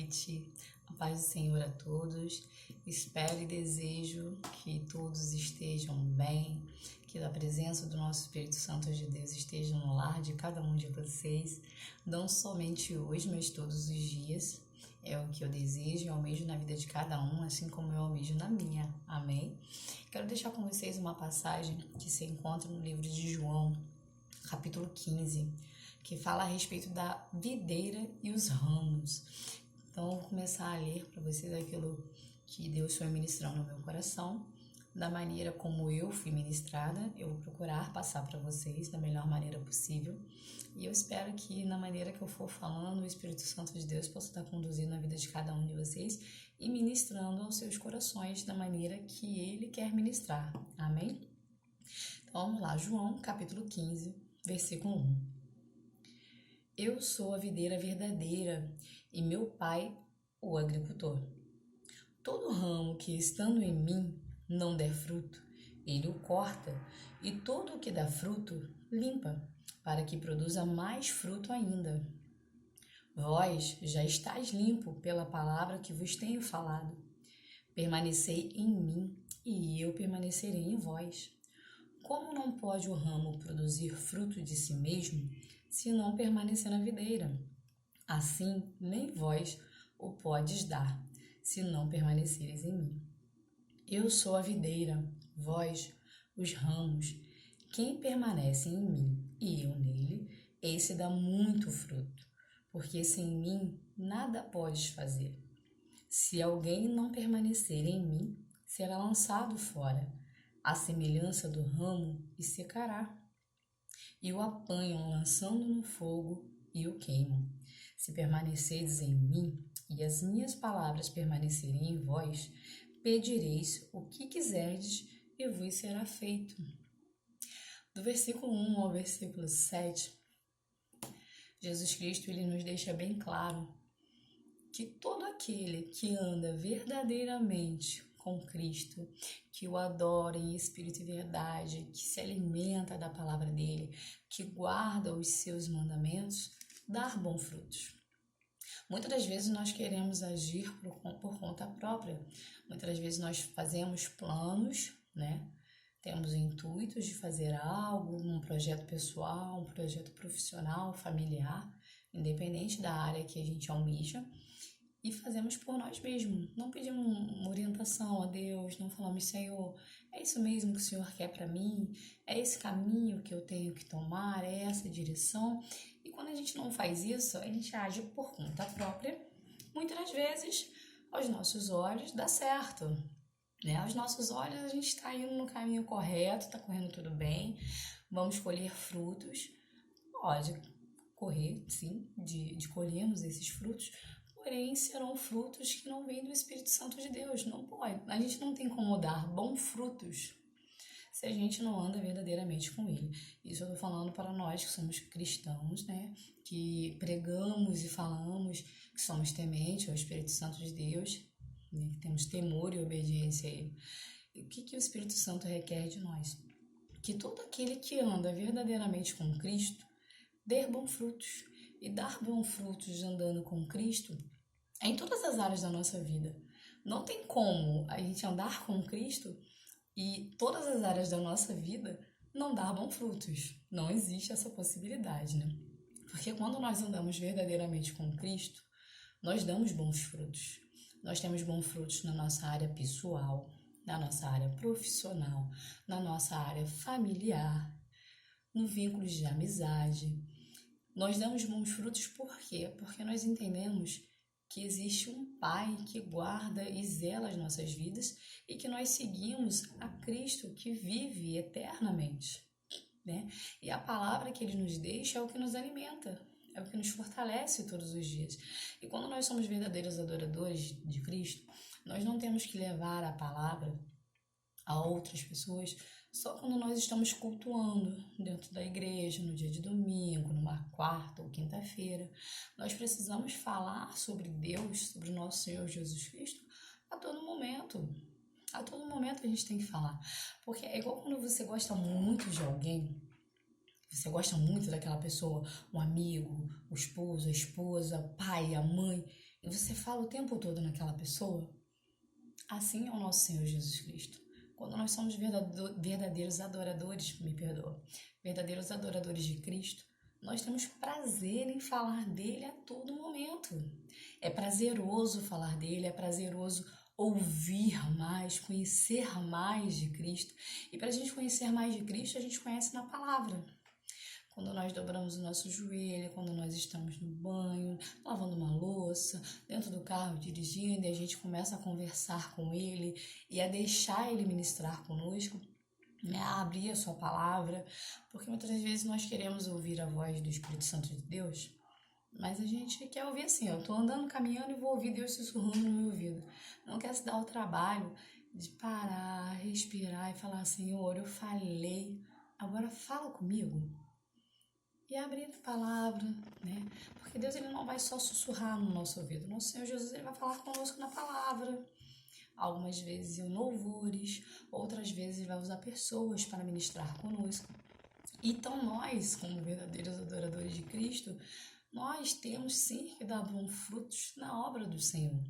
noite, a paz do Senhor a todos. Espero e desejo que todos estejam bem, que a presença do nosso Espírito Santo de Deus esteja no lar de cada um de vocês, não somente hoje, mas todos os dias. É o que eu desejo e almejo na vida de cada um, assim como eu almejo na minha. Amém? Quero deixar com vocês uma passagem que se encontra no livro de João, capítulo 15, que fala a respeito da videira e os ramos. Então, eu vou começar a ler para vocês aquilo que Deus foi ministrando no meu coração, da maneira como eu fui ministrada. Eu vou procurar passar para vocês da melhor maneira possível. E eu espero que, na maneira que eu for falando, o Espírito Santo de Deus possa estar conduzindo a vida de cada um de vocês e ministrando aos seus corações da maneira que Ele quer ministrar. Amém? Então, vamos lá. João, capítulo 15, versículo 1. Eu sou a videira verdadeira e meu pai o agricultor. Todo ramo que estando em mim não der fruto, ele o corta, e todo o que dá fruto, limpa, para que produza mais fruto ainda. Vós já estáis limpo pela palavra que vos tenho falado. Permanecei em mim, e eu permanecerei em vós. Como não pode o ramo produzir fruto de si mesmo, se não permanecer na videira? Assim, nem vós o podes dar, se não permaneceres em mim. Eu sou a videira, vós os ramos. Quem permanece em mim e eu nele, esse dá muito fruto, porque sem mim nada podes fazer. Se alguém não permanecer em mim, será lançado fora, à semelhança do ramo, e secará. E o apanham lançando no fogo e o queimam. Se permanecerdes em mim e as minhas palavras permanecerem em vós, pedireis o que quiserdes e vos será feito. Do versículo 1 ao versículo 7, Jesus Cristo ele nos deixa bem claro que todo aquele que anda verdadeiramente com Cristo, que o adora em espírito e verdade, que se alimenta da palavra dele, que guarda os seus mandamentos, dar bons frutos. Muitas das vezes nós queremos agir por conta própria. Muitas das vezes nós fazemos planos, né? Temos intuitos de fazer algo, um projeto pessoal, um projeto profissional, familiar, independente da área que a gente almeja, e fazemos por nós mesmos. Não pedimos uma orientação a Deus, não falamos, Senhor, é isso mesmo que o Senhor quer para mim? É esse caminho que eu tenho que tomar? É essa direção? E quando a gente não faz isso, a gente age por conta própria. Muitas das vezes, aos nossos olhos, dá certo, né? Aos nossos olhos, a gente está indo no caminho correto, está correndo tudo bem, vamos colher frutos. Pode correr, sim, de colhermos esses frutos, porém serão frutos que não vêm do Espírito Santo de Deus. Não pode. A gente não tem como dar bons frutos se a gente não anda verdadeiramente com Ele. Isso eu estou falando para nós que somos cristãos, né? Que pregamos e falamos que somos tementes ao Espírito Santo de Deus, né? Que temos temor e obediência a Ele. E o que o Espírito Santo requer de nós? Que todo aquele que anda verdadeiramente com Cristo dê bons frutos. E dar bons frutos andando com Cristo é em todas as áreas da nossa vida. Não tem como a gente andar com Cristo e todas as áreas da nossa vida não dar bons frutos. Não existe essa possibilidade, né? Porque quando nós andamos verdadeiramente com Cristo, nós damos bons frutos. Nós temos bons frutos na nossa área pessoal, na nossa área profissional, na nossa área familiar, no vínculo de amizade. Nós damos bons frutos por quê? Porque nós entendemos que existe um Pai que guarda e zela as nossas vidas e que nós seguimos a Cristo que vive eternamente, né? E a palavra que Ele nos deixa é o que nos alimenta, é o que nos fortalece todos os dias. E quando nós somos verdadeiros adoradores de Cristo, nós não temos que levar a palavra a outras pessoas só quando nós estamos cultuando dentro da igreja, no dia de domingo, numa quarta ou quinta-feira. Nós precisamos falar sobre Deus, sobre o nosso Senhor Jesus Cristo a todo momento. A todo momento a gente tem que falar. Porque é igual quando você gosta muito de alguém, você gosta muito daquela pessoa, um amigo, o esposo, a esposa, o pai, a mãe, e você fala o tempo todo naquela pessoa, assim é o nosso Senhor Jesus Cristo. Quando nós somos verdadeiros adoradores, me perdoa, verdadeiros adoradores de Cristo, nós temos prazer em falar dele a todo momento. É prazeroso falar dele, é prazeroso ouvir mais, conhecer mais de Cristo. E para a gente conhecer mais de Cristo, a gente conhece na palavra. Quando nós dobramos o nosso joelho, quando nós estamos no banho, lavando uma louça, dentro do carro dirigindo, e a gente começa a conversar com ele e a deixar ele ministrar conosco, né, a abrir a sua palavra, porque muitas vezes nós queremos ouvir a voz do Espírito Santo de Deus, mas a gente quer ouvir assim, eu tô andando, caminhando e vou ouvir Deus sussurrando no meu ouvido. Não quer se dar o trabalho de parar, respirar e falar, Senhor, eu falei, agora fala comigo. E abrir a palavra, né? Porque Deus ele não vai só sussurrar no nosso ouvido. Nosso Senhor Jesus ele vai falar conosco na palavra. Algumas vezes em louvores, outras vezes ele vai usar pessoas para ministrar conosco. Então nós, como verdadeiros adoradores de Cristo, nós temos sim que dar bons frutos na obra do Senhor.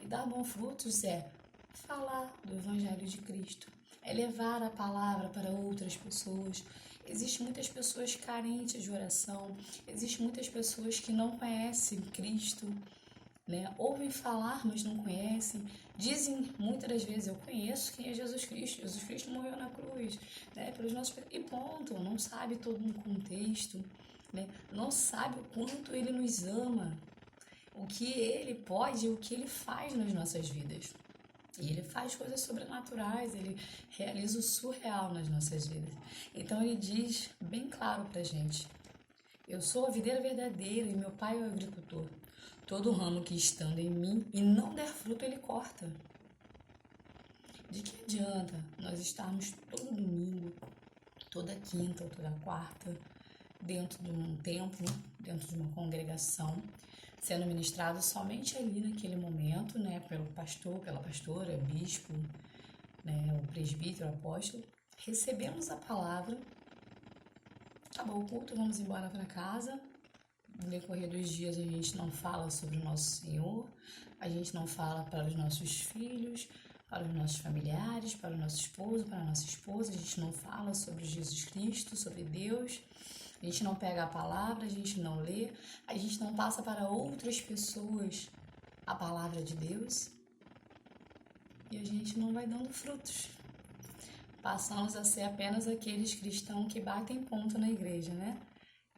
E dar bons frutos é falar do Evangelho de Cristo, é levar a palavra para outras pessoas. Existem muitas pessoas carentes de oração, existem muitas pessoas que não conhecem Cristo, né? Ouvem falar, mas não conhecem. Dizem muitas das vezes, eu conheço quem é Jesus Cristo. Jesus Cristo morreu na cruz, né? Pelos nossos pecados. E ponto, não sabe todo um contexto, né? Não sabe o quanto ele nos ama, o que ele pode, o que ele faz nas nossas vidas. E ele faz coisas sobrenaturais, ele realiza o surreal nas nossas vidas. Então ele diz bem claro pra gente: eu sou a videira verdadeira e meu pai é o agricultor. Todo ramo que estando em mim e não der fruto, ele corta. De que adianta nós estarmos todo domingo, toda quinta ou toda quarta, dentro de um templo, dentro de uma congregação, sendo ministrado somente ali naquele momento, né, pelo pastor, pela pastora, bispo, né, o presbítero, o apóstolo, recebemos a palavra, acabou o culto, vamos embora para casa. No decorrer dos dias a gente não fala sobre o nosso Senhor, a gente não fala para os nossos filhos, para os nossos familiares, para o nosso esposo, para a nossa esposa, a gente não fala sobre Jesus Cristo, sobre Deus, a gente não pega a palavra, a gente não lê, a gente não passa para outras pessoas a palavra de Deus e a gente não vai dando frutos. Passamos a ser apenas aqueles cristãos que batem ponto na igreja, né?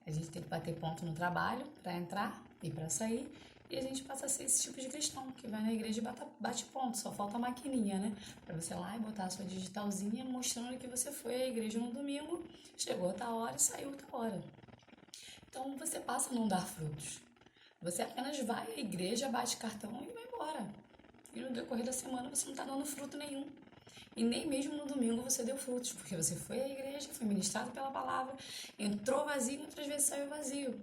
A gente tem que bater ponto no trabalho para entrar e para sair. E a gente passa a ser esse tipo de cristão que vai na igreja e bate ponto. Só falta a maquininha, né? Para você ir lá e botar a sua digitalzinha mostrando que você foi à igreja no domingo, chegou a tal hora e saiu a tal hora. Então você passa a não dar frutos. Você apenas vai à igreja, bate cartão e vai embora. E no decorrer da semana você não está dando fruto nenhum. E nem mesmo no domingo você deu frutos, porque você foi à igreja, foi ministrado pela palavra, entrou vazio e outras vezes saiu vazio,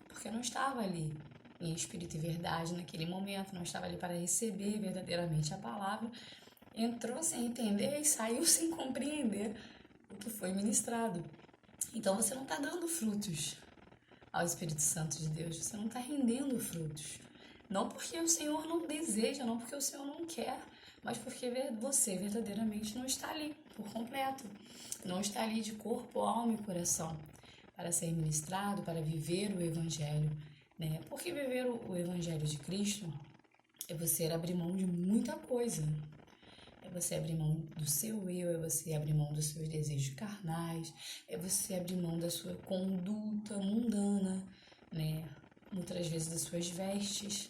porque não estava ali em espírito e verdade naquele momento, não estava ali para receber verdadeiramente a palavra, entrou sem entender e saiu sem compreender o que foi ministrado. Então você não está dando frutos ao Espírito Santo de Deus, você não está rendendo frutos. Não porque o Senhor não deseja, não porque o Senhor não quer, mas porque você verdadeiramente não está ali por completo. Não está ali de corpo, alma e coração para ser ministrado, para viver o Evangelho, né? Porque viver o Evangelho de Cristo é você abrir mão de muita coisa. É você abrir mão do seu eu, é você abrir mão dos seus desejos carnais, é você abrir mão da sua conduta mundana, né? Muitas vezes das suas vestes,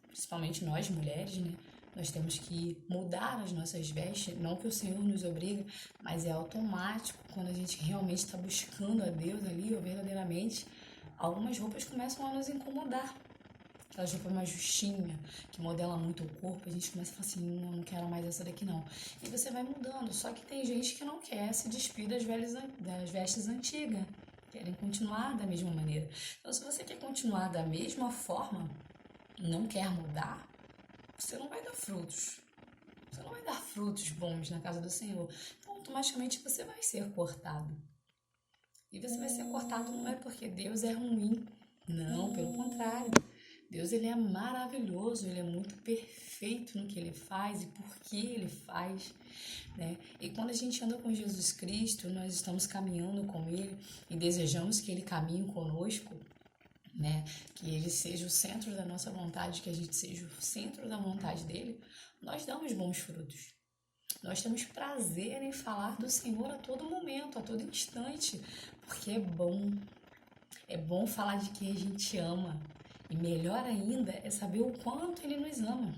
principalmente nós mulheres, né? Nós temos que mudar as nossas vestes, não que o Senhor nos obriga, mas é automático quando a gente realmente está buscando a Deus ali, ou verdadeiramente, algumas roupas começam a nos incomodar. Aquelas roupas mais justinhas, que modela muito o corpo, a gente começa a falar assim, não quero mais essa daqui não. E você vai mudando, só que tem gente que não quer se despir das vestes antigas, querem continuar da mesma maneira. Então, se você quer continuar da mesma forma, não quer mudar, você não vai dar frutos. Você não vai dar frutos bons na casa do Senhor. Então, automaticamente você vai ser cortado. E você vai ser cortado não é porque Deus é ruim. Não, pelo contrário. Deus, ele é maravilhoso, ele é muito perfeito no que ele faz e por que ele faz, né? E quando a gente anda com Jesus Cristo, nós estamos caminhando com ele e desejamos que ele caminhe conosco, né? Que ele seja o centro da nossa vontade, que a gente seja o centro da vontade dele, nós damos bons frutos. Nós temos prazer em falar do Senhor a todo momento, a todo instante, porque é bom. É bom falar de quem a gente ama. E melhor ainda é saber o quanto Ele nos ama.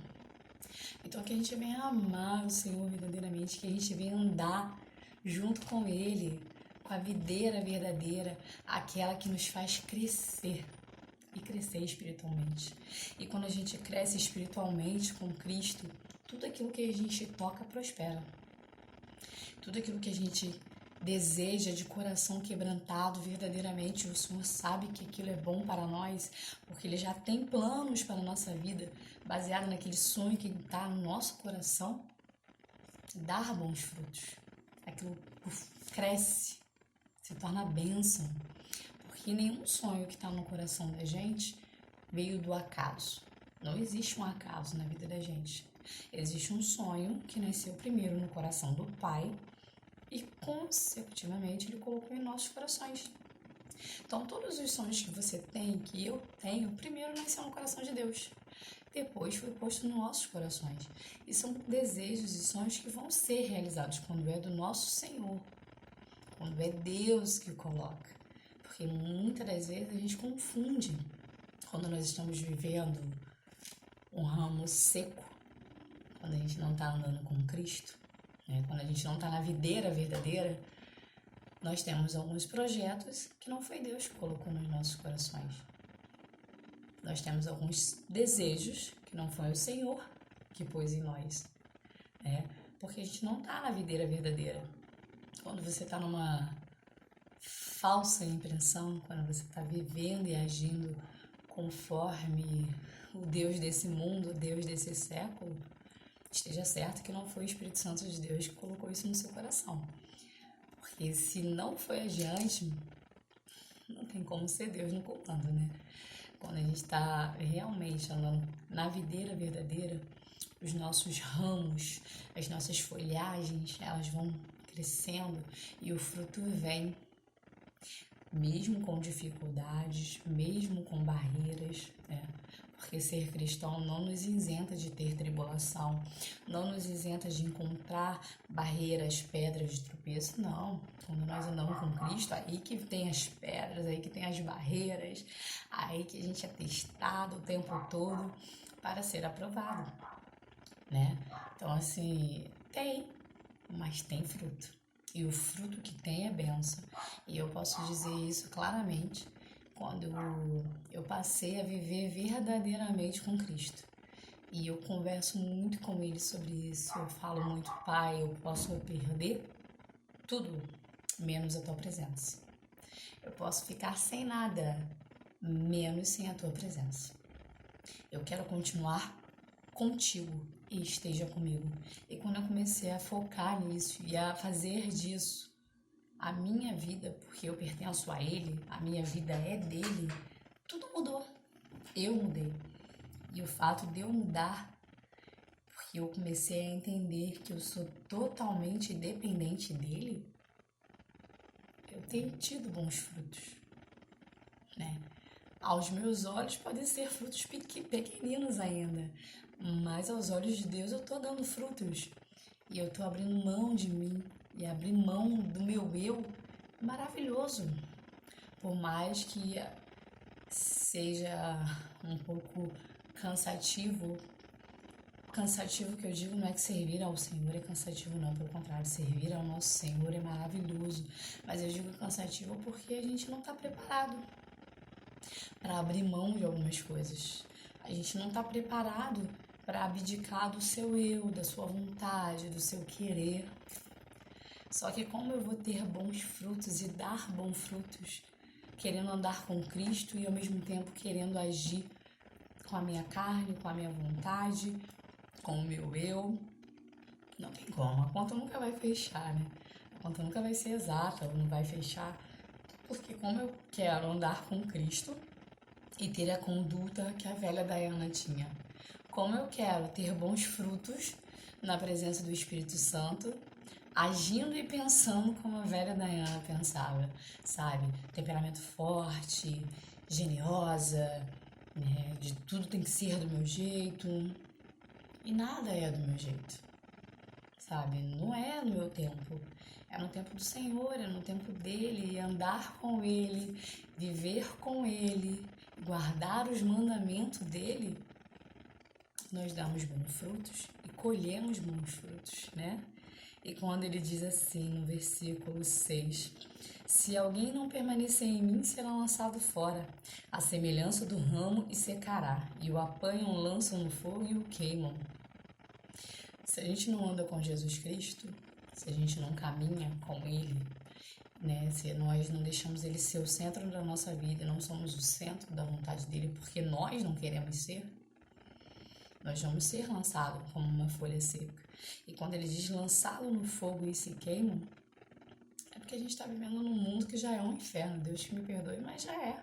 Então que a gente venha amar o Senhor verdadeiramente, que a gente venha andar junto com Ele, com a videira verdadeira, aquela que nos faz crescer e crescer espiritualmente. E quando a gente cresce espiritualmente com Cristo, tudo aquilo que a gente toca prospera. Tudo aquilo que a gente deseja de coração quebrantado verdadeiramente, o Senhor sabe que aquilo é bom para nós, porque Ele já tem planos para a nossa vida, baseado naquele sonho que está no nosso coração, dar bons frutos. Aquilo cresce, se torna bênção, porque nenhum sonho que está no coração da gente veio do acaso. Não existe um acaso na vida da gente. Existe um sonho que nasceu primeiro no coração do Pai e, consecutivamente, Ele colocou em nossos corações. Então, todos os sonhos que você tem, que eu tenho, primeiro nasceu no coração de Deus. Depois foi posto nos nossos corações. E são desejos e sonhos que vão ser realizados quando é do nosso Senhor. Quando é Deus que o coloca. Porque muitas das vezes a gente confunde quando nós estamos vivendo um ramo seco, quando a gente não está andando com Cristo, né? Quando a gente não está na videira verdadeira, nós temos alguns projetos que não foi Deus que colocou nos nossos corações. Nós temos alguns desejos que não foi o Senhor que pôs em nós, né? Porque a gente não está na videira verdadeira. Quando você está numa falsa impressão, quando você está vivendo e agindo conforme o Deus desse mundo, o Deus desse século, esteja certo que não foi o Espírito Santo de Deus que colocou isso no seu coração. Porque se não foi adiante, não tem como ser Deus no comando, né? Quando a gente está realmente andando na videira verdadeira, os nossos ramos, as nossas folhagens, elas vão crescendo e o fruto vem. Mesmo com dificuldades, mesmo com barreiras, né? Porque ser cristão não nos isenta de ter tribulação, não nos isenta de encontrar barreiras, pedras de tropeço, não. Quando nós andamos com Cristo, aí que tem as pedras, aí que tem as barreiras, aí que a gente é testado o tempo todo para ser aprovado, né? Então, assim, mas tem fruto. E o fruto que tem é bênção. E eu posso dizer isso claramente quando eu passei a viver verdadeiramente com Cristo. E eu converso muito com Ele sobre isso. Eu falo muito, Pai, eu posso perder tudo, menos a Tua presença. Eu posso ficar sem nada, menos sem a Tua presença. Eu quero continuar contigo e esteja comigo. E quando eu comecei a focar nisso e a fazer disso a minha vida, porque eu pertenço a Ele, a minha vida é dele, tudo mudou. Eu mudei. E o fato de eu mudar, porque eu comecei a entender que eu sou totalmente dependente dele, eu tenho tido bons frutos, né? Aos meus olhos podem ser frutos pequeninos ainda, mas aos olhos de Deus eu estou dando frutos. E eu estou abrindo mão de mim e abrir mão do meu eu maravilhoso. Por mais que seja um pouco cansativo que eu digo não é que servir ao Senhor é cansativo não, pelo contrário, servir ao nosso Senhor é maravilhoso. Mas eu digo cansativo porque a gente não está preparado para abrir mão de algumas coisas. A gente não está preparado para abdicar do seu eu, da sua vontade, do seu querer. Só que como eu vou ter bons frutos e dar bons frutos, querendo andar com Cristo e ao mesmo tempo querendo agir com a minha carne, com a minha vontade, com o meu eu, não tem como. A conta nunca vai fechar, né? A conta nunca vai ser exata, ou não vai fechar. Porque como eu quero andar com Cristo, e ter a conduta que a velha Diana tinha. Como eu quero ter bons frutos na presença do Espírito Santo, agindo e pensando como a velha Diana pensava, sabe? Temperamento forte, generosa, né? De tudo tem que ser do meu jeito. E nada é do meu jeito, sabe? Não é no meu tempo. É no tempo do Senhor, é no tempo dele, andar com ele, viver com ele, guardar os mandamentos dele. Nós damos bons frutos e colhemos bons frutos, né? E quando ele diz assim no versículo 6, se alguém não permanecer em mim, será lançado fora, a semelhança do ramo e secará, e o apanham, lançam no fogo e o queimam. Se a gente não anda com Jesus Cristo, se a gente não caminha com Ele, né? Se nós não deixamos Ele ser o centro da nossa vida, não somos o centro da vontade dEle, porque nós não queremos ser, nós vamos ser lançados como uma folha seca. E quando Ele diz lançá-lo no fogo e se queimam, é porque a gente está vivendo num mundo que já é um inferno. Deus que me perdoe, mas já é,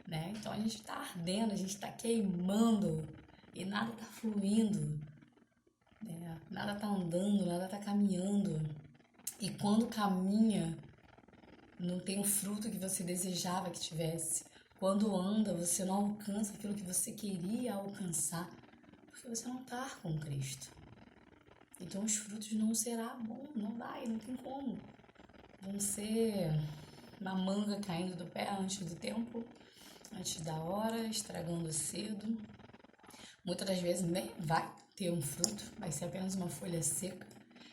né? Então a gente está ardendo, a gente está queimando e nada está fluindo. Nada tá andando, nada tá caminhando. E quando caminha, não tem o fruto que você desejava que tivesse. Quando anda, você não alcança aquilo que você queria alcançar, porque você não tá com Cristo. Então os frutos não será bom, não vai, não tem como. Vão ser uma manga caindo do pé antes do tempo, antes da hora, estragando cedo. Muitas das vezes nem vai ter um fruto, vai ser apenas uma folha seca,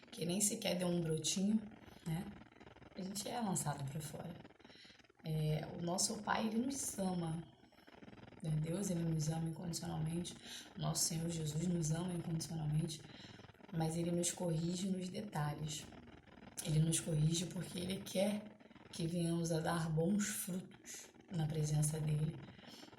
que nem sequer deu um brotinho, né? A gente é lançado para fora. O nosso Pai, Ele nos ama, né? Deus, Ele nos ama incondicionalmente, o nosso Senhor Jesus nos ama incondicionalmente, mas Ele nos corrige nos detalhes. Ele nos corrige porque Ele quer que venhamos a dar bons frutos na presença dEle.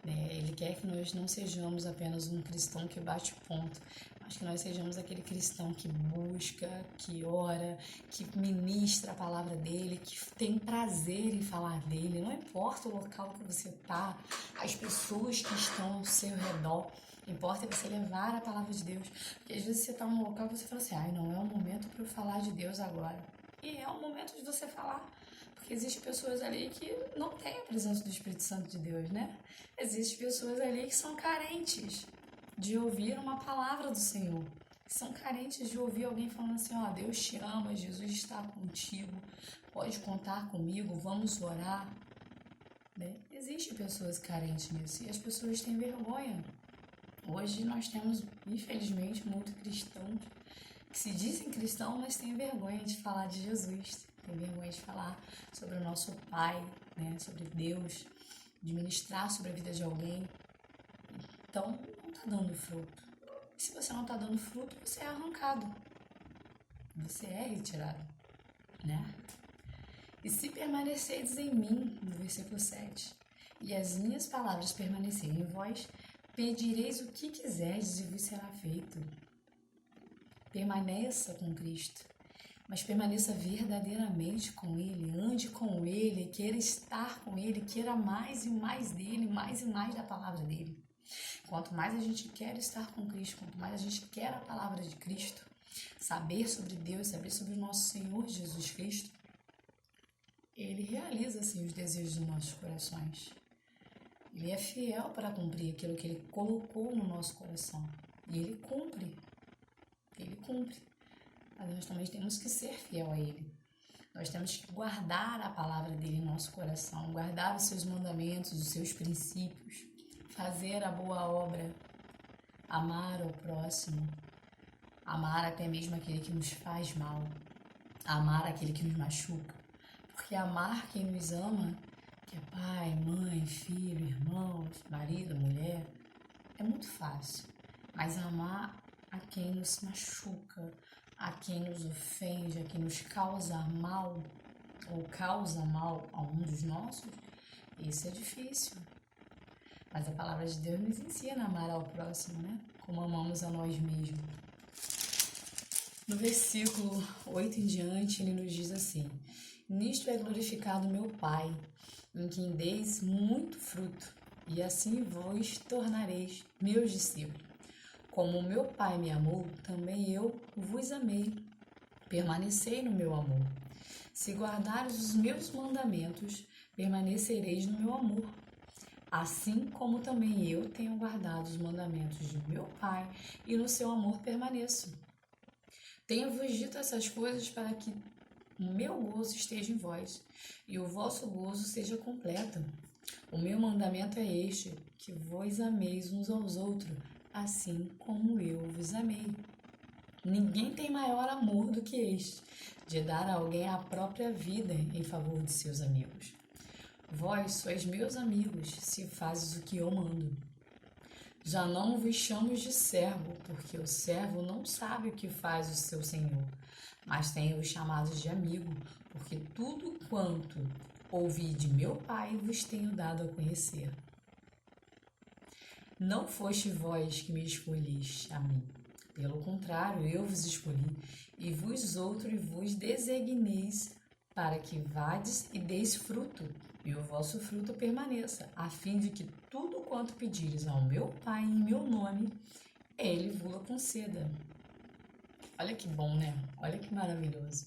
Ele quer que nós não sejamos apenas um cristão que bate ponto, mas que nós sejamos aquele cristão que busca, que ora, que ministra a palavra dele, que tem prazer em falar dele. Não importa o local que você está, as pessoas que estão ao seu redor, importa você levar a palavra de Deus. Porque às vezes você está num local que você fala assim, não é o momento para eu falar de Deus agora. E é o momento de você falar. Porque existem pessoas ali que não têm a presença do Espírito Santo de Deus, né? Existem pessoas ali que são carentes de ouvir uma palavra do Senhor. Que são carentes de ouvir alguém falando assim, Deus te ama, Jesus está contigo, pode contar comigo, vamos orar. Né? Existem pessoas carentes nisso e as pessoas têm vergonha. Hoje nós temos, infelizmente, muitos cristãos que se dizem cristãos, mas têm vergonha de falar de Jesus. Tem vergonha de falar sobre o nosso Pai, né? Sobre Deus, de ministrar sobre a vida de alguém. Então, não está dando fruto. E se você não está dando fruto, você é arrancado. Você é retirado, né? E se permaneceres em mim, no versículo 7, e as minhas palavras permanecerem em vós, pedireis o que quiserdes e vos será feito. Permaneça com Cristo. Mas permaneça verdadeiramente com Ele, ande com Ele, queira estar com Ele, queira mais e mais dEle, mais e mais da palavra dEle. Quanto mais a gente quer estar com Cristo, quanto mais a gente quer a palavra de Cristo, saber sobre Deus, saber sobre o nosso Senhor Jesus Cristo, Ele realiza assim os desejos dos nossos corações. Ele é fiel para cumprir aquilo que Ele colocou no nosso coração. E Ele cumpre. Ele cumpre. Mas nós também temos que ser fiel a Ele. Nós temos que guardar a palavra dEle em nosso coração, guardar os seus mandamentos, os seus princípios, fazer a boa obra, amar ao próximo, amar até mesmo aquele que nos faz mal, amar aquele que nos machuca. Porque amar quem nos ama, que é pai, mãe, filho, irmãos, marido, mulher, é muito fácil. Mas amar a quem nos machuca, a quem nos ofende, a quem nos causa mal ou causa mal a um dos nossos, isso é difícil. Mas a palavra de Deus nos ensina a amar ao próximo, né? Como amamos a nós mesmos. No versículo 8 em diante, ele nos diz assim: nisto é glorificado meu Pai, em quem deis muito fruto, e assim vos tornareis meus discípulos. Como o meu Pai me amou, também eu vos amei. Permanecei no meu amor. Se guardares os meus mandamentos, permanecereis no meu amor. Assim como também eu tenho guardado os mandamentos de meu Pai, e no seu amor permaneço. Tenho-vos dito essas coisas para que o meu gozo esteja em vós, e o vosso gozo seja completo. O meu mandamento é este, que vos ameis uns aos outros, assim como eu vos amei. Ninguém tem maior amor do que este, de dar a alguém a própria vida em favor de seus amigos. Vós sois meus amigos, se fazes o que eu mando. Já não vos chamo de servo, porque o servo não sabe o que faz o seu senhor, mas tenho-vos chamado de amigo, porque tudo quanto ouvi de meu Pai vos tenho dado a conhecer. Não foste vós que me escolheste a mim. Pelo contrário, eu vos escolhi, e vos outros vos designeis para que vades e deis fruto, e o vosso fruto permaneça, a fim de que tudo quanto pedires ao meu Pai em meu nome, ele vos conceda. Olha que bom, né? Olha que maravilhoso.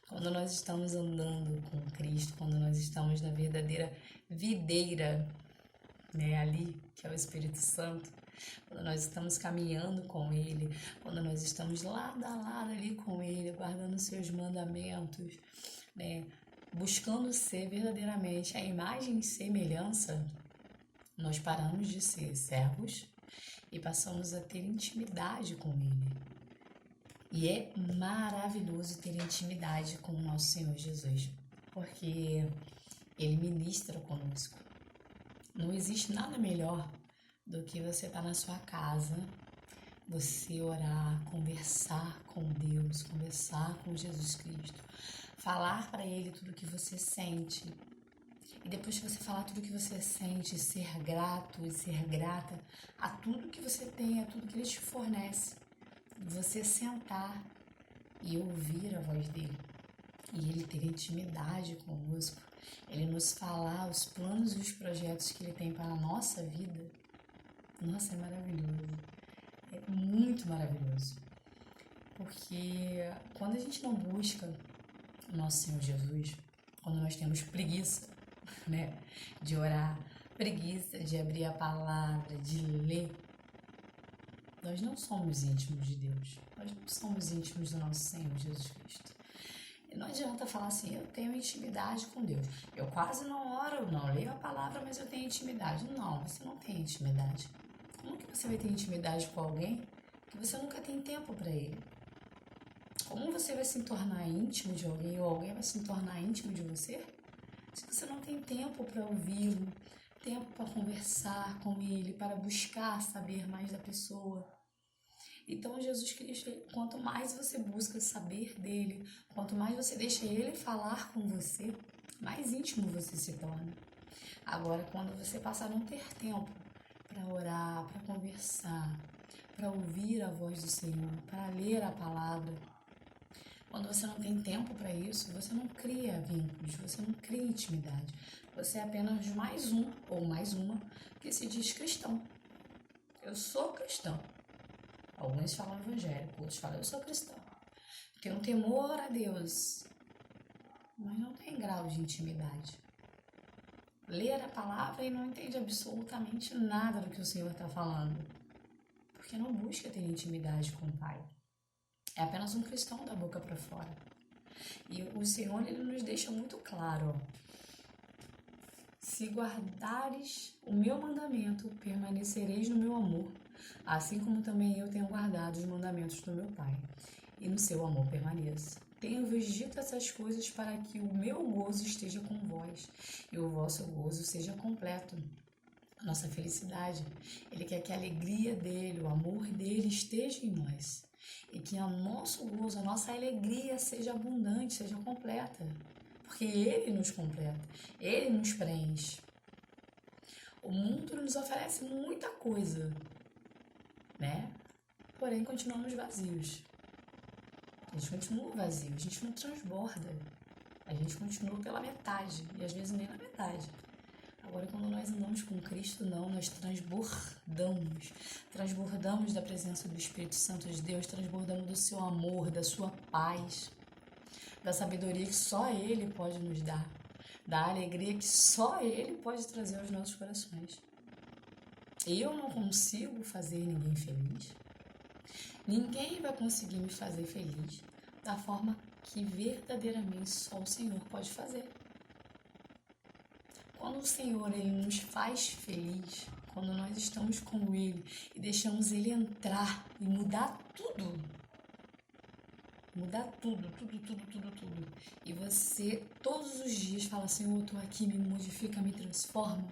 Quando nós estamos andando com Cristo, quando nós estamos na verdadeira videira, né, ali, que é o Espírito Santo, quando nós estamos caminhando com Ele, quando nós estamos lado a lado ali com Ele, guardando seus mandamentos, né, buscando ser verdadeiramente a imagem e semelhança, nós paramos de ser servos e passamos a ter intimidade com Ele. E é maravilhoso ter intimidade com o nosso Senhor Jesus, porque Ele ministra conosco. Não existe nada melhor do que você estar na sua casa, você orar, conversar com Deus, conversar com Jesus Cristo, falar para Ele tudo o que você sente. E depois que você falar tudo o que você sente, ser grato e ser grata a tudo que você tem, a tudo que Ele te fornece. Você sentar e ouvir a voz dEle. E Ele ter intimidade conosco. Ele nos falar os planos e os projetos que Ele tem para a nossa vida. Nossa, é maravilhoso. É muito maravilhoso. Porque quando a gente não busca o nosso Senhor Jesus, quando nós temos preguiça, né, de orar, preguiça de abrir a palavra, de ler, nós não somos íntimos de Deus. Nós não somos íntimos do nosso Senhor Jesus Cristo. E não adianta falar assim, eu tenho intimidade com Deus. Eu quase não oro, não leio a palavra, mas eu tenho intimidade. Não, você não tem intimidade. Como que você vai ter intimidade com alguém que você nunca tem tempo para ele? Como você vai se tornar íntimo de alguém ou alguém vai se tornar íntimo de você se você não tem tempo para ouvi-lo, tempo para conversar com ele, para buscar saber mais da pessoa? Então, Jesus Cristo, quanto mais você busca saber dele, quanto mais você deixa ele falar com você, mais íntimo você se torna. Agora, quando você passar a não ter tempo para orar, para conversar, para ouvir a voz do Senhor, para ler a palavra, quando você não tem tempo para isso, você não cria vínculos, você não cria intimidade. Você é apenas mais um ou mais uma que se diz cristão. Eu sou cristão. Alguns falam evangélico, outros falam eu sou cristão. Tenho um temor a Deus, mas não tem grau de intimidade. Ler a palavra e não entende absolutamente nada do que o Senhor está falando, porque não busca ter intimidade com o Pai. É apenas um cristão da boca para fora. E o Senhor, ele nos deixa muito claro, se guardares o meu mandamento, permanecereis no meu amor, assim como também eu tenho guardado os mandamentos do meu Pai, e no seu amor permaneço. Tenho-vos dito essas coisas para que o meu gozo esteja com vós, e o vosso gozo seja completo. A nossa felicidade, Ele quer que a alegria dEle, o amor dEle esteja em nós. E que o nosso gozo, a nossa alegria seja abundante, seja completa. Porque Ele nos completa, Ele nos preenche. O mundo nos oferece muita coisa, né? Porém, continuamos vazios. A gente continua vazio, a gente não transborda. A gente continua pela metade, e às vezes nem na metade. Agora, quando nós andamos com Cristo, não, nós transbordamos da presença do Espírito Santo de Deus, transbordamos do seu amor, da sua paz, da sabedoria que só Ele pode nos dar, da alegria que só Ele pode trazer aos nossos corações. Eu não consigo fazer ninguém feliz. Ninguém vai conseguir me fazer feliz da forma que verdadeiramente só o Senhor pode fazer. Quando o Senhor ele nos faz feliz, quando nós estamos com Ele e deixamos Ele entrar e mudar tudo, tudo. E você todos os dias fala, Senhor, eu estou aqui, me modifica, me transforma.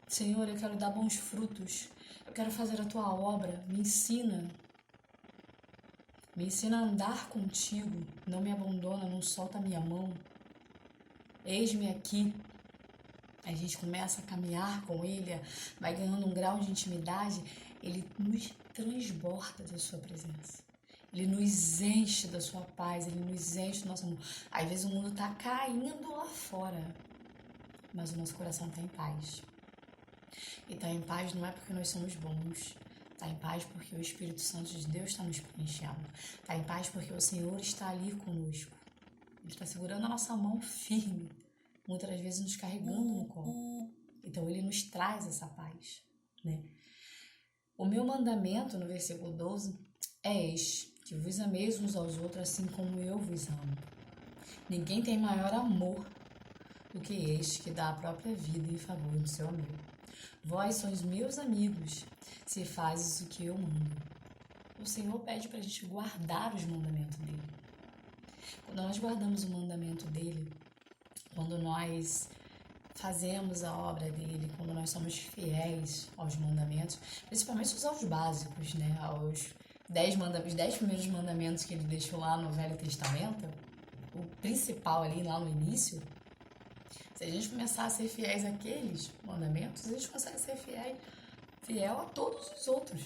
Senhor, eu quero dar bons frutos, eu quero fazer a Tua obra, me ensina a andar contigo, não me abandona, não solta a minha mão. Eis-me aqui. A gente começa a caminhar com Ele, vai ganhando um grau de intimidade, Ele nos transborda da sua presença. Ele nos enche da sua paz, Ele nos enche do nosso amor. Às vezes o mundo está caindo lá fora, mas o nosso coração está em paz. E está em paz não é porque nós somos bons, está em paz porque o Espírito Santo de Deus está nos preenchendo. Está em paz porque o Senhor está ali conosco. Ele está segurando a nossa mão firme, muitas das vezes nos carregando no colo. Então Ele nos traz essa paz, né? O meu mandamento, no versículo 12, é este, que vos ameis uns aos outros assim como eu vos amo. Ninguém tem maior amor do que este que dá a própria vida em favor do seu amigo. Vós sois meus amigos, se fazes o que eu mando. O Senhor pede para a gente guardar os mandamentos dEle. Quando nós guardamos o mandamento dEle, quando nós fazemos a obra dEle, quando nós somos fiéis aos mandamentos, principalmente aos básicos, né? Aos 10 primeiros mandamentos que Ele deixou lá no Velho Testamento, o principal ali lá no início. Se a gente começar a ser fiéis àqueles mandamentos, a gente consegue ser fiel a todos os outros.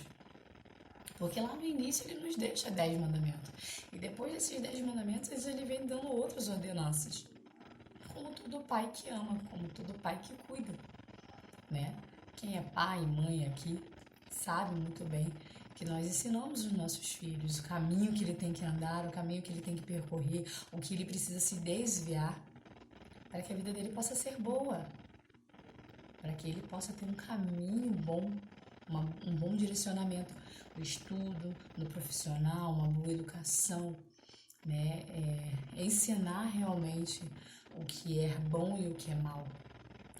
Porque lá no início Ele nos deixa 10 mandamentos. E depois desses 10 mandamentos, Ele vem dando outras ordenanças. Como todo pai que ama, como todo pai que cuida, né? Quem é pai e mãe aqui sabe muito bem que nós ensinamos os nossos filhos o caminho que ele tem que andar, o caminho que ele tem que percorrer, o que ele precisa se desviar para que a vida dele possa ser boa, para que ele possa ter um caminho bom, um bom direcionamento no estudo, no profissional, uma boa educação, né? Ensinar realmente o que é bom e o que é mal.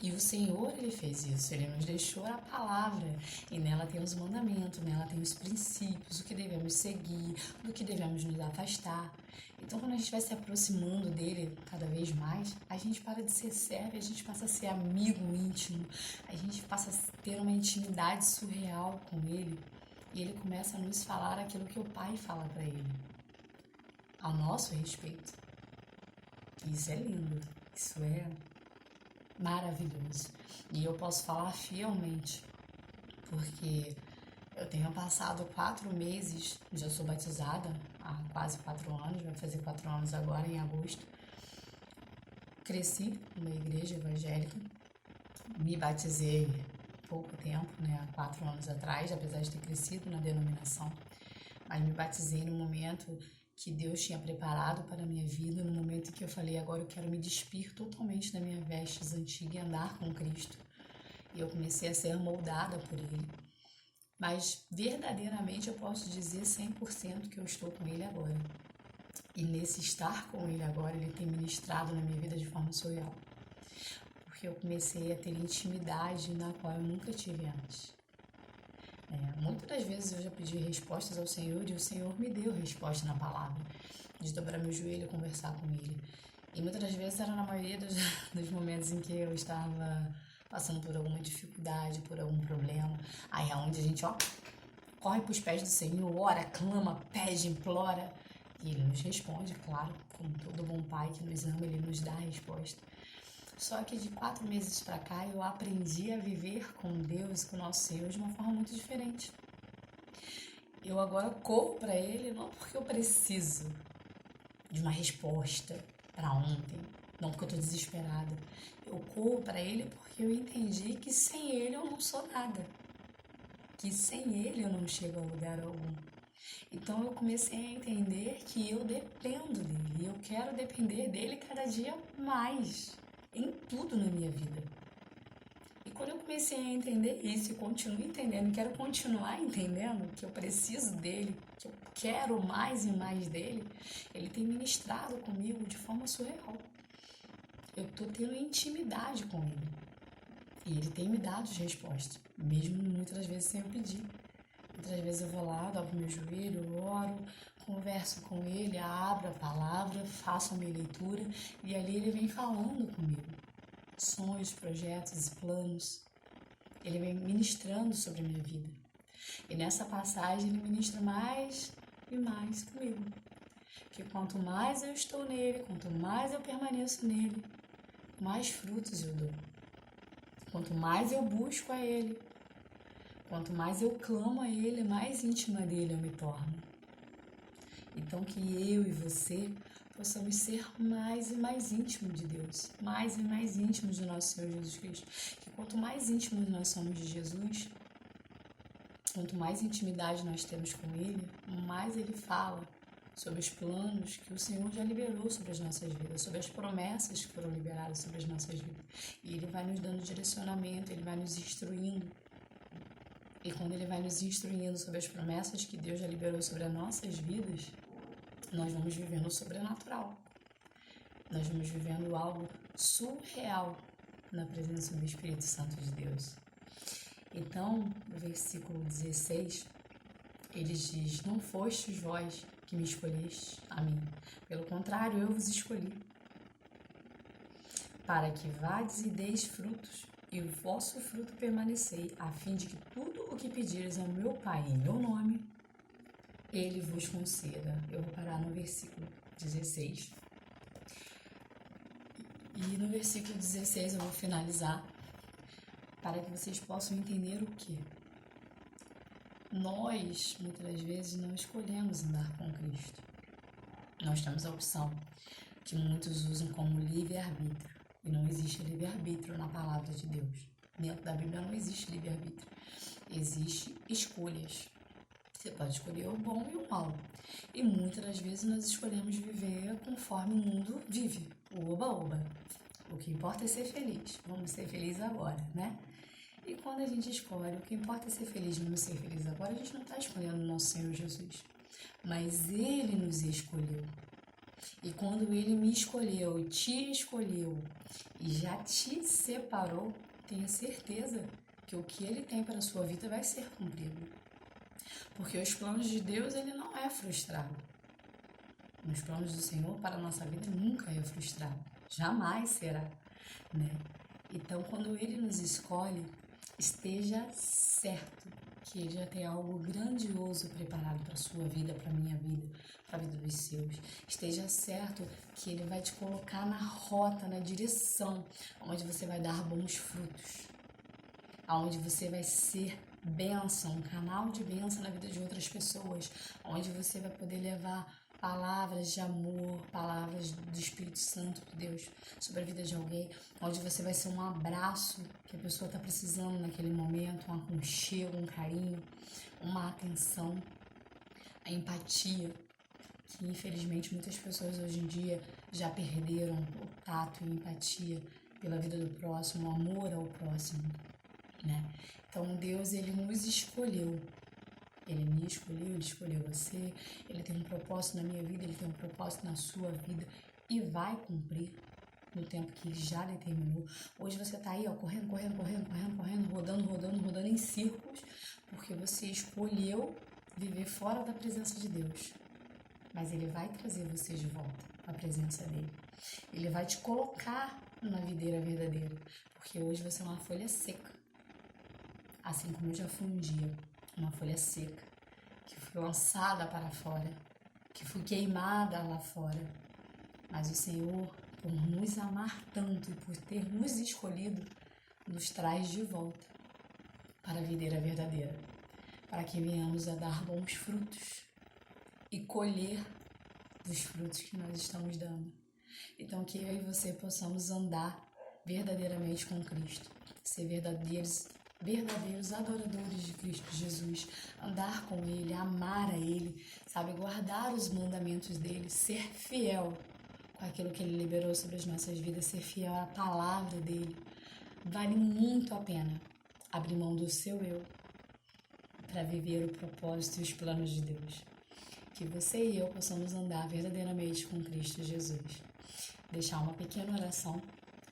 E o Senhor, Ele fez isso, Ele nos deixou a palavra, e nela tem os mandamentos, nela tem os princípios, o que devemos seguir, do que devemos nos afastar. Então, quando a gente vai se aproximando dEle cada vez mais, a gente para de ser servo, a gente passa a ser amigo íntimo, a gente passa a ter uma intimidade surreal com Ele, e Ele começa a nos falar aquilo que o Pai fala para Ele, ao nosso respeito. Isso é lindo, isso é maravilhoso. E eu posso falar fielmente, porque eu tenho passado 4 meses, já sou batizada há quase 4 anos, vai fazer 4 anos agora em agosto. Cresci numa igreja evangélica, me batizei há pouco tempo, né, há 4 anos atrás, apesar de ter crescido na denominação, mas me batizei no momento que Deus tinha preparado para a minha vida, no momento em que eu falei, agora eu quero me despir totalmente da minha vestes antiga e andar com Cristo. E eu comecei a ser moldada por Ele. Mas verdadeiramente eu posso dizer 100% que eu estou com Ele agora. E nesse estar com Ele agora, Ele tem ministrado na minha vida de forma surreal. Porque eu comecei a ter intimidade na qual eu nunca tive antes. Muitas das vezes eu já pedi respostas ao Senhor e o Senhor me deu resposta na palavra, de dobrar meu joelho e conversar com Ele. E muitas das vezes era na maioria dos momentos em que eu estava passando por alguma dificuldade, por algum problema. Aí é onde a gente corre para os pés do Senhor, ora, clama, pede, implora. E Ele nos responde, claro, como todo bom pai que nos ama, Ele nos dá a resposta. Só que de 4 meses para cá eu aprendi a viver com Deus, com o nosso Senhor, de uma forma muito diferente. Eu agora corro para Ele não porque eu preciso de uma resposta para ontem, não porque eu estou desesperada. Eu corro para Ele porque eu entendi que sem Ele eu não sou nada, que sem Ele eu não chego a lugar algum. Então eu comecei a entender que eu dependo dele, e eu quero depender dele cada dia mais, em tudo na minha vida. E quando eu comecei a entender isso e continuo entendendo, quero continuar entendendo que eu preciso dele, que eu quero mais e mais dele, ele tem ministrado comigo de forma surreal. Eu estou tendo intimidade com ele. E ele tem me dado as respostas, mesmo muitas vezes sem eu pedir. Muitas vezes eu vou lá, dobro meu joelho, oro, converso com ele, abro a palavra, faço a minha leitura e ali ele vem falando comigo. Sonhos, projetos e planos. Ele vem ministrando sobre a minha vida. E nessa passagem ele ministra mais e mais comigo. Que quanto mais eu estou nele, quanto mais eu permaneço nele, mais frutos eu dou. Quanto mais eu busco a ele, quanto mais eu clamo a ele, mais íntima dele eu me torno. Então que eu e você possamos ser mais e mais íntimos de Deus, mais e mais íntimos do nosso Senhor Jesus Cristo. Que quanto mais íntimos nós somos de Jesus, quanto mais intimidade nós temos com Ele, mais Ele fala sobre os planos que o Senhor já liberou sobre as nossas vidas, sobre as promessas que foram liberadas sobre as nossas vidas. E Ele vai nos dando direcionamento, Ele vai nos instruindo. E quando Ele vai nos instruindo sobre as promessas que Deus já liberou sobre as nossas vidas, nós vamos vivendo o sobrenatural. Nós vamos vivendo algo surreal na presença do Espírito Santo de Deus. Então, no versículo 16, ele diz: não fostes vós que me escolheste a mim, pelo contrário, eu vos escolhi, para que vades e deis frutos, e o vosso fruto permanecei, a fim de que tudo o que pedires ao meu Pai em meu nome, Ele vos conceda. Eu vou parar no versículo 16. E no versículo 16 eu vou finalizar, para que vocês possam entender o que? Nós, muitas das vezes, não escolhemos andar com Cristo. Nós temos a opção, que muitos usam como livre-arbítrio. E não existe livre-arbítrio na palavra de Deus. Dentro da Bíblia não existe livre-arbítrio. Existem escolhas. Você pode escolher o bom e o mal. E muitas das vezes nós escolhemos viver conforme o mundo vive. O oba-oba. O que importa é ser feliz. Vamos ser felizes agora, né? E quando a gente escolhe, o que importa é ser feliz, vamos ser felizes agora, a gente não está escolhendo o nosso Senhor Jesus. Mas Ele nos escolheu. E quando Ele me escolheu, te escolheu e já te separou, tenha certeza que o que Ele tem para a sua vida vai ser cumprido. Porque os planos de Deus, Ele não é frustrado. Os planos do Senhor para a nossa vida nunca é frustrado. Jamais será, né? Então, quando Ele nos escolhe, esteja certo que Ele já tem algo grandioso preparado para a sua vida, para a minha vida, para a vida dos seus. Esteja certo que Ele vai te colocar na rota, na direção, onde você vai dar bons frutos, onde você vai ser bênção, um canal de bênção na vida de outras pessoas, onde você vai poder levar palavras de amor, palavras do Espírito Santo de Deus sobre a vida de alguém, onde você vai ser um abraço que a pessoa está precisando naquele momento, um aconchego, um carinho, uma atenção, a empatia, que infelizmente muitas pessoas hoje em dia já perderam o tato e a empatia pela vida do próximo, o amor ao próximo, né? Então Deus, Ele nos escolheu. Ele me escolheu, Ele escolheu você, Ele tem um propósito na minha vida, Ele tem um propósito na sua vida e vai cumprir no tempo que Ele já determinou. Hoje você está aí, ó, correndo, rodando em círculos, porque você escolheu viver fora da presença de Deus. Mas Ele vai trazer você de volta à presença dEle. Ele vai te colocar na videira verdadeira, porque hoje você é uma folha seca. Assim como eu já fui um dia uma folha seca, que foi lançada para fora, que foi queimada lá fora. Mas o Senhor, por nos amar tanto e por ter nos escolhido, nos traz de volta para a videira verdadeira, para que venhamos a dar bons frutos e colher dos frutos que nós estamos dando. Então, que eu e você possamos andar verdadeiramente com Cristo, ser verdadeiros adoradores de Cristo Jesus, andar com Ele, amar a Ele, sabe, guardar os mandamentos dele, ser fiel com aquilo que Ele liberou sobre as nossas vidas, ser fiel à palavra dele. Vale muito a pena abrir mão do seu eu para viver o propósito e os planos de Deus. Que você e eu possamos andar verdadeiramente com Cristo Jesus. Deixar uma pequena oração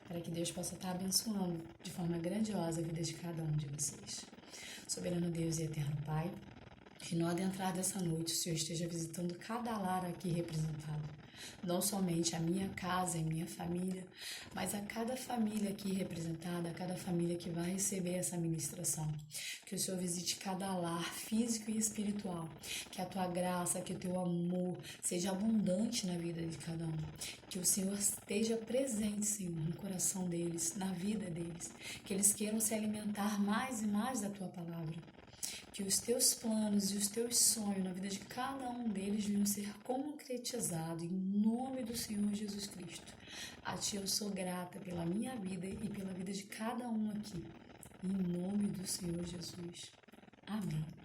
para que Deus possa estar abençoando de forma grandiosa a vida de cada um de vocês. Soberano Deus e eterno Pai, que no adentrar dessa noite o Senhor esteja visitando cada lar aqui representado. Não somente a minha casa e minha família, mas a cada família aqui representada, a cada família que vai receber essa ministração. Que o Senhor visite cada lar físico e espiritual. Que a tua graça, que o teu amor seja abundante na vida de cada um. Que o Senhor esteja presente, Senhor, no coração deles, na vida deles. Que eles queiram se alimentar mais e mais da tua palavra. Que os teus planos e os teus sonhos na vida de cada um deles venham ser concretizados em nome do Senhor Jesus Cristo. A Ti eu sou grata pela minha vida e pela vida de cada um aqui. Em nome do Senhor Jesus. Amém.